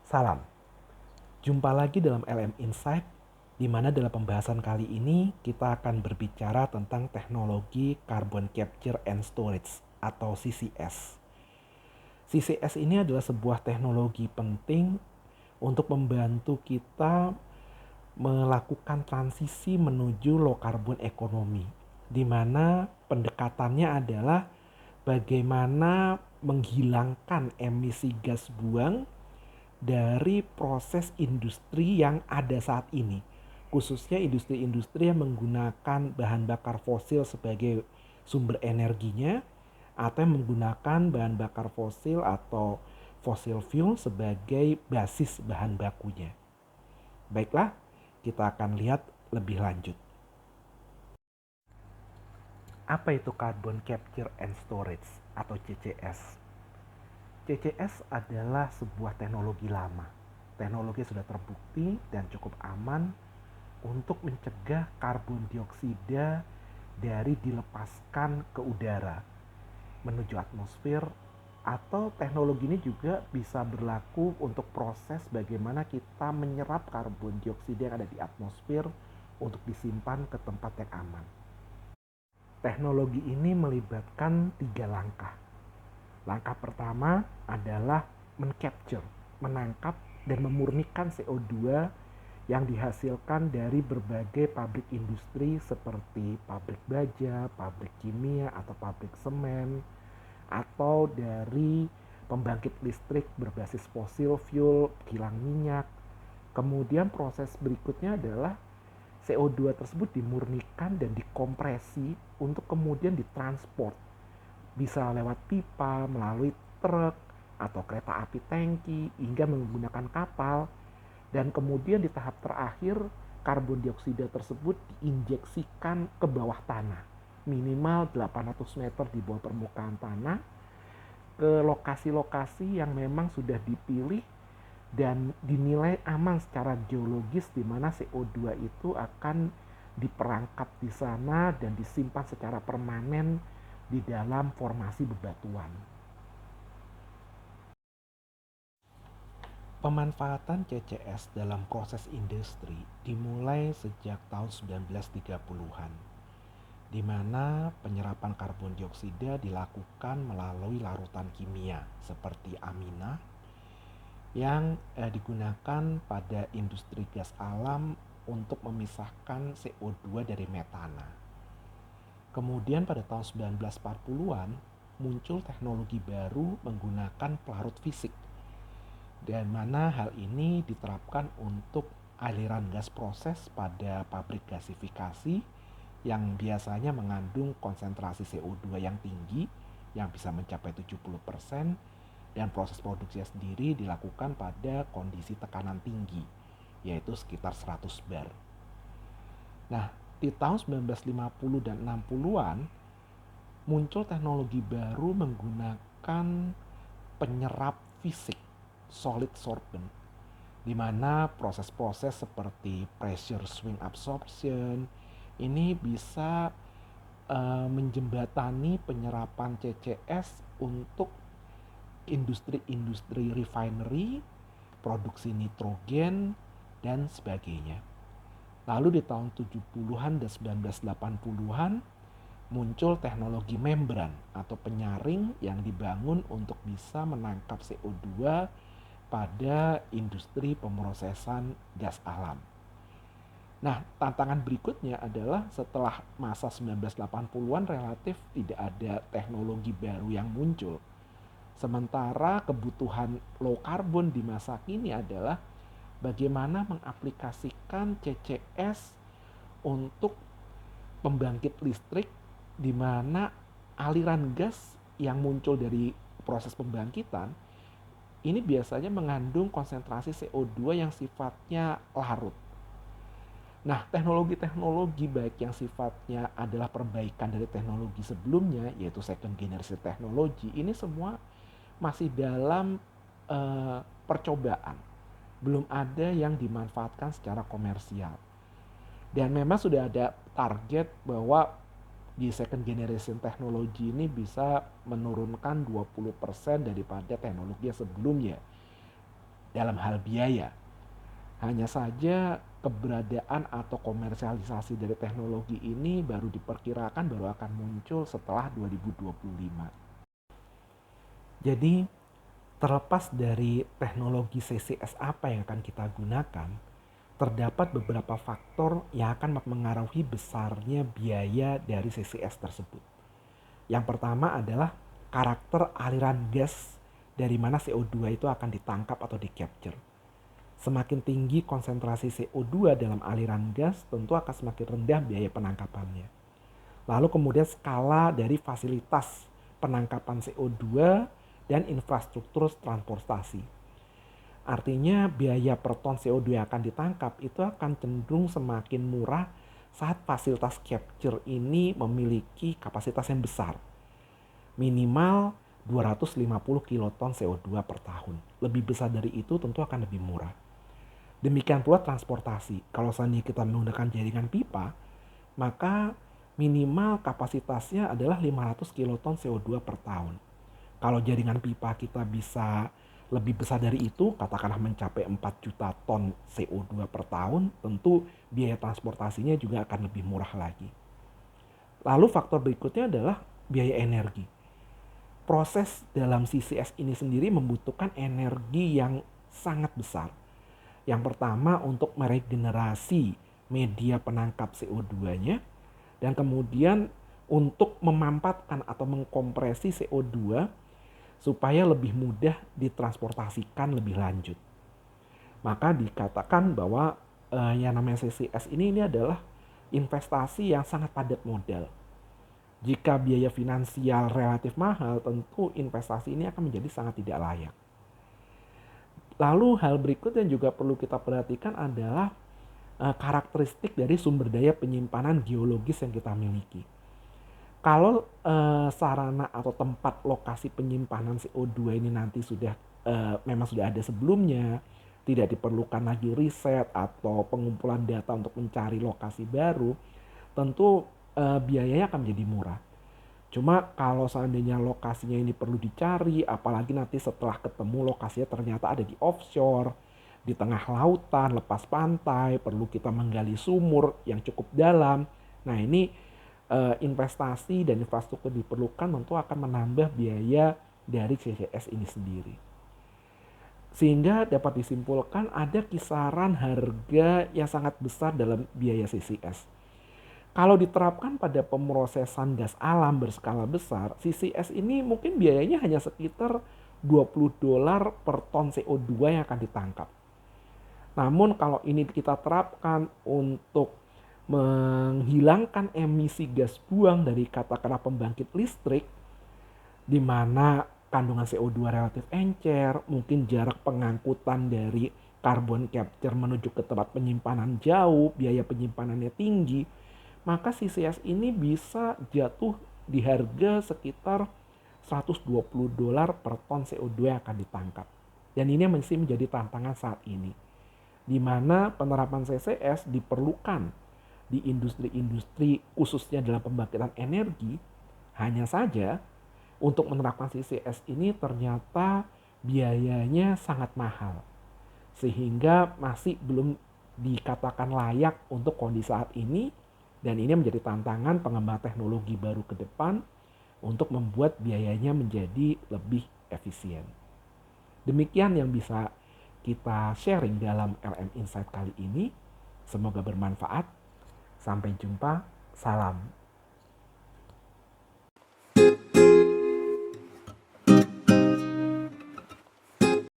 Salam, jumpa lagi dalam LM Insight, di mana dalam pembahasan kali ini kita akan berbicara tentang teknologi Carbon Capture and Storage atau CCS. CCS ini adalah sebuah teknologi penting untuk membantu kita melakukan transisi menuju low carbon economy, di mana pendekatannya adalah bagaimana menghilangkan emisi gas buang dari proses industri yang ada saat ini, khususnya industri-industri yang menggunakan bahan bakar fosil sebagai sumber energinya atau yang menggunakan bahan bakar fosil atau fossil fuel sebagai basis bahan bakunya. Baiklah, kita akan lihat lebih lanjut. Apa itu Carbon Capture and Storage atau CCS? CCS adalah sebuah teknologi lama. Teknologi sudah terbukti dan cukup aman untuk mencegah karbon dioksida dari dilepaskan ke udara menuju atmosfer, atau teknologi ini juga bisa berlaku untuk proses bagaimana kita menyerap karbon dioksida yang ada di atmosfer untuk disimpan ke tempat yang aman. Teknologi ini melibatkan 3 langkah. Langkah pertama adalah mencapture, menangkap dan memurnikan CO2 yang dihasilkan dari berbagai pabrik industri seperti pabrik baja, pabrik kimia atau pabrik semen, atau dari pembangkit listrik berbasis fosil fuel, kilang minyak. Kemudian proses berikutnya adalah CO2 tersebut dimurnikan dan dikompresi untuk kemudian ditransport. Bisa lewat pipa, melalui truk, atau kereta api tangki, hingga menggunakan kapal. Dan kemudian di tahap terakhir, karbon dioksida tersebut diinjeksikan ke bawah tanah, minimal 800 meter di bawah permukaan tanah, ke lokasi-lokasi yang memang sudah dipilih dan dinilai aman secara geologis, di mana CO2 itu akan diperangkap di sana dan disimpan secara permanen di dalam formasi bebatuan. Pemanfaatan CCS dalam proses industri dimulai sejak tahun 1930-an, di mana penyerapan karbon dioksida dilakukan melalui larutan kimia seperti amina yang digunakan pada industri gas alam untuk memisahkan CO2 dari metana. Kemudian pada tahun 1940-an muncul teknologi baru menggunakan pelarut fisik, dan mana hal ini diterapkan untuk aliran gas proses pada pabrik gasifikasi yang biasanya mengandung konsentrasi CO2 yang tinggi yang bisa mencapai 70%, dan proses produksinya sendiri dilakukan pada kondisi tekanan tinggi yaitu sekitar 100 bar. Nah, di tahun 1950 dan 60-an muncul teknologi baru menggunakan penyerap fisik, solid sorbent, di mana proses-proses seperti pressure swing absorption ini bisa menjembatani penyerapan CCS untuk industri-industri refinery, produksi nitrogen, dan sebagainya. Lalu di tahun 70-an dan 1980-an muncul teknologi membran atau penyaring yang dibangun untuk bisa menangkap CO2 pada industri pemrosesan gas alam. Nah, tantangan berikutnya adalah setelah masa 1980-an relatif tidak ada teknologi baru yang muncul. Sementara kebutuhan low carbon di masa kini adalah bagaimana mengaplikasikan CCS untuk pembangkit listrik, di mana aliran gas yang muncul dari proses pembangkitan ini biasanya mengandung konsentrasi CO2 yang sifatnya larut. Nah, teknologi-teknologi baik yang sifatnya adalah perbaikan dari teknologi sebelumnya, yaitu second generation teknologi, ini semua masih dalam percobaan. Belum ada yang dimanfaatkan secara komersial. Dan memang sudah ada target bahwa di second generation teknologi ini bisa menurunkan 20% daripada teknologi yang sebelumnya. dalam hal biaya. Hanya saja keberadaan atau komersialisasi dari teknologi ini baru diperkirakan baru akan muncul setelah 2025. Jadi terlepas dari teknologi CCS apa yang akan kita gunakan, terdapat beberapa faktor yang akan mempengaruhi besarnya biaya dari CCS tersebut. Yang pertama adalah karakter aliran gas dari mana CO2 itu akan ditangkap atau di-capture. Semakin tinggi konsentrasi CO2 dalam aliran gas, tentu akan semakin rendah biaya penangkapannya. Lalu kemudian skala dari fasilitas penangkapan CO2 dan infrastruktur transportasi. Artinya biaya per ton CO2 yang akan ditangkap itu akan cenderung semakin murah saat fasilitas capture ini memiliki kapasitas yang besar. Minimal 250 kiloton CO2 per tahun. Lebih besar dari itu tentu akan lebih murah. Demikian pula transportasi. Kalau seandainya kita menggunakan jaringan pipa, maka minimal kapasitasnya adalah 500 kiloton CO2 per tahun. Kalau jaringan pipa kita bisa lebih besar dari itu, katakanlah mencapai 4 juta ton CO2 per tahun, tentu biaya transportasinya juga akan lebih murah lagi. Lalu faktor berikutnya adalah biaya energi. Proses dalam CCS ini sendiri membutuhkan energi yang sangat besar. Yang pertama untuk meregenerasi media penangkap CO2-nya, dan kemudian untuk memampatkan atau mengkompresi CO2 supaya lebih mudah ditransportasikan lebih lanjut. Maka dikatakan bahwa yang namanya CCS ini adalah investasi yang sangat padat modal. Jika biaya finansial relatif mahal, tentu investasi ini akan menjadi sangat tidak layak. Lalu hal berikut yang juga perlu kita perhatikan adalah karakteristik dari sumber daya penyimpanan geologis yang kita miliki. Kalau sarana atau tempat lokasi penyimpanan CO2 ini nanti memang sudah ada sebelumnya, tidak diperlukan lagi riset atau pengumpulan data untuk mencari lokasi baru, tentu biayanya akan menjadi murah. Cuma kalau seandainya lokasinya ini perlu dicari, apalagi nanti setelah ketemu lokasinya ternyata ada di offshore, di tengah lautan, lepas pantai, perlu kita menggali sumur yang cukup dalam. Nah ini investasi dan infrastruktur diperlukan tentu akan menambah biaya dari CCS ini sendiri. Sehingga dapat disimpulkan ada kisaran harga yang sangat besar dalam biaya CCS. Kalau diterapkan pada pemrosesan gas alam berskala besar, CCS ini mungkin biayanya hanya sekitar $20 per ton CO2 yang akan ditangkap. Namun kalau ini kita terapkan untuk menghilangkan emisi gas buang dari katakanlah pembangkit listrik, di mana kandungan CO2 relatif encer, mungkin jarak pengangkutan dari carbon capture menuju ke tempat penyimpanan jauh, biaya penyimpanannya tinggi, maka CCS ini bisa jatuh di harga sekitar $120 per ton CO2 yang akan ditangkap. Dan ini masih menjadi tantangan saat ini, di mana penerapan CCS diperlukan di industri-industri khususnya dalam pembangkitan energi. Hanya saja untuk menerapkan CCS ini ternyata biayanya sangat mahal, sehingga masih belum dikatakan layak untuk kondisi saat ini. Dan ini menjadi tantangan pengembangan teknologi baru ke depan untuk membuat biayanya menjadi lebih efisien. Demikian yang bisa kita sharing dalam LM Insight kali ini. Semoga bermanfaat. Sampai jumpa. Salam.